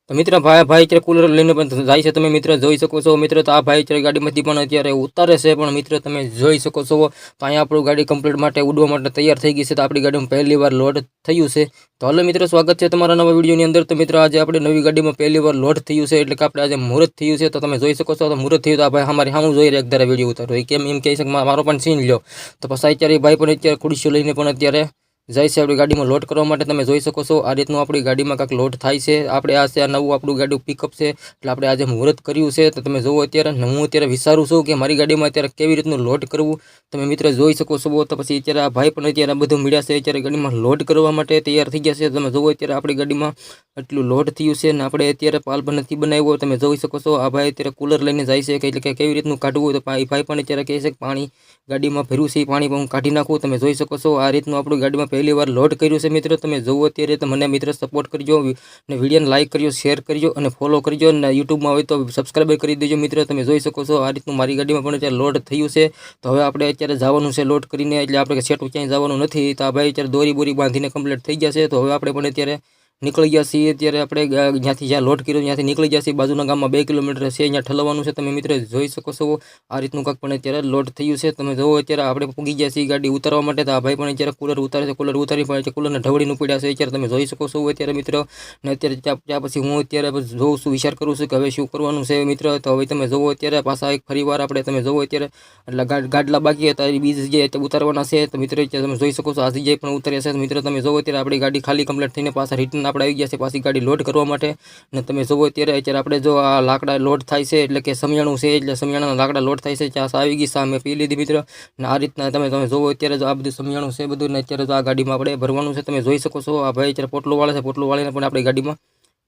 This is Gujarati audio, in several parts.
તો મિત્ર ભાઈ અત્યારે કુલર લઈને પણ જાય છે, તમે મિત્ર જોઈ શકો છો મિત્ર. તો આ ભાઈ અત્યારે ગાડીમાંથી પણ અત્યારે ઉતારે છે, પણ મિત્ર તમે જોઈ શકો છો તો અહીંયા આપણું ગાડી કમ્પ્લીટ માટે ઉડવા માટે તૈયાર થઈ ગઈ છે. તો આપણી ગાડીમાં પહેલી વાર લોડ થયું છે. તો હાલો મિત્ર, સ્વાગત છે તમારા નવા વિડીયોની અંદર. તો મિત્ર આજે આપણે નવી ગાડીમાં પહેલી વાર લોડ થયું છે, એટલે કે આપણે આજે મુહૂર્ત થયું છે. તો તમે જોઈ શકો છો તો મુહૂર્ત થયું. તો આ ભાઈ અમારી સામું જોઈ રહ્યા એક ધારા વિડીયો ઉતારો કેમ એમ કહે છે કે મારો પણ સીન લ્યો. તો પછી અત્યારે ભાઈ પણ અત્યારે ખુરશીઓ લઈને પણ અત્યારે જાય છે આપણી ગાડીમાં લોડ કરવા માટે. તમે જોઈ શકો છો આ રીતનું આપણી ગાડીમાં કાંઈક લોડ થાય છે. આપણે આ છે આ નવું આપણું ગાડી પિકઅપ છે, એટલે આપણે આજે મુહૂર્ત કર્યું છે. તો તમે જુઓ અત્યારે હું અત્યારે વિચારું છું કે મારી ગાડીમાં અત્યારે કેવી રીતનું લોડ કરવું. તમે મિત્ર જોઈ શકો છો. તો પછી અત્યારે આ ભાઈ પણ અત્યારે બધું મળ્યા છે, અત્યારે ગાડીમાં લોડ કરવા માટે તૈયાર થઈ ગયા છે. તમે જુઓ અત્યારે આપણી ગાડીમાં એટલું લોડ થયું છે ને આપણે અત્યારે પાલ પણ નથી બનાવ્યો. તમે જોઈ શકો છો આ ભાઈ અત્યારે કુલર લઈને જાય છે, એટલે કે કેવી રીતનું કાઢવું. તો ભાઈ પણ અત્યારે કહે છે કે પાણી ગાડીમાં ભર્યું છે, પાણી પણ હું કાઢી નાખું. તમે જોઈ શકો છો આ રીતનું આપણું ગાડીમાં પહેલી વાર લોડ કર્યું છે મિત્ર. તમે જુઓ અત્યારે તો મને મિત્ર સપોર્ટ કરજો અને વિડીયોને લાઇક કરજો, શેર કરજો અને ફોલો કરજો. અને યુટ્યુબમાં હોય તો સબસ્ક્રાઈબ કરી દેજો મિત્ર. તમે જોઈ શકો છો આ રીતનું મારી ગાડીમાં પણ અત્યારે લોડ થયું છે. તો હવે આપણે અત્યારે જવાનું છે લોડ કરીને, એટલે આપણે સેટું ક્યાંય જવાનું નથી. તો આ ભાઈ અત્યારે દોરી બોરી બાંધીને કમ્પ્લીટ થઈ ગયા છે. તો હવે આપણે પણ અત્યારે નીકળી ગયા છીએ. અત્યારે આપણે જ્યાંથી જ્યાં લોડ કર્યો ત્યાંથી નીકળી ગયા છીએ. બાજુના ગામમાં 2 કિલોમીટર છે, અહીંયા ઠલવવાનું છે. તમે મિત્ર જોઈ શકો છો આ રીતનું કાંક પણ અત્યારે લોડ થયું છે. તમે જુઓ અત્યારે આપણે પૂગી ગયા છીએ ગાડી ઉતારવા માટે. તો આ ભાઈ પણ અત્યારે કુલર ઉતારે છે, કુલર ઉતારી પણ કુલરને ઢવળીનું પડ્યા છે. અત્યારે તમે જોઈ શકો છો અત્યારે મિત્ર. ને અત્યારે ત્યાં પછી હું અત્યારે જોઉં છું, વિચાર કરું છું કે હવે શું કરવાનું છે મિત્ર. તો હવે તમે જુઓ અત્યારે પાછા એક ફરી વાર આપણે તમે જુઓ અત્યારે એટલે ગાડલા બાકી હતા એ બીજી જગ્યાએ ઉતારવાના છે. તો મિત્ર તમે જોઈ શકો છો આ જગ્યાએ પણ ઉતાર્યા છે. મિત્ર તમે જુઓ અત્યારે આપણી ગાડી ખાલી કમ્પ્લીટ થઈને પાછા રિટર્ન આપણે આવી ગયા છે પાછી ગાડી લોડ કરવા માટે. ને તમે જુઓ અત્યારે આપણે જો આ લાકડા લોડ થાય છે, એટલે કે સમિયાણું છે, એટલે સમિયાણાના લાકડા લોડ થાય છે. ચા આવી ગઈ, સામે પી લીધી મિત્ર. ને આ રીતના તમે જુઓ અત્યારે જો આ બધું સમિયાણું છે બધું, ને અત્યારે જો આ ગાડીમાં આપણે ભરવાનું છે. તમે જોઈ શકો છો આ ભાઈ અત્યારે પોટલું વાળે છે, પોટલું વાળીને પણ આપણી ગાડીમાં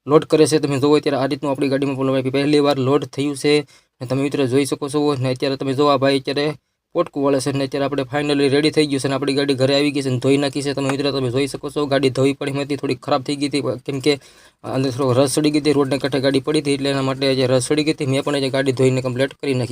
લોડ કરે છે. તમે જુઓ અત્યારે આ રીતનું આપણી ગાડીમાં પહેલી વાર લોડ થયું છે. ને તમે મિત્ર જોઈ શકો છો. ને અત્યારે તમે જો આ ભાઈ અત્યારે પોટકું વળે છે. ને અત્યારે આપણે ફાઇનલી રેડી થઈ ગયું છે, અને આપણી ગાડી ઘરે આવી ગઈ છે અને ધોઈ નાખી છે. તમે મિત્ર તમે જોઈ શકો છો ગાડી ધોઈ પડી હતી, થોડી ખરાબ થઈ ગઈ હતી, કેમ કે અંદર થોડો રસ ચડી ગઈ હતી, રોડને કાંઠે ગાડી પડી હતી, એટલે એના માટે જે રસ ચડી ગઈ હતી મેં પણ ગાડી ધોઈને કમ્પ્લીટ કરી નાખી.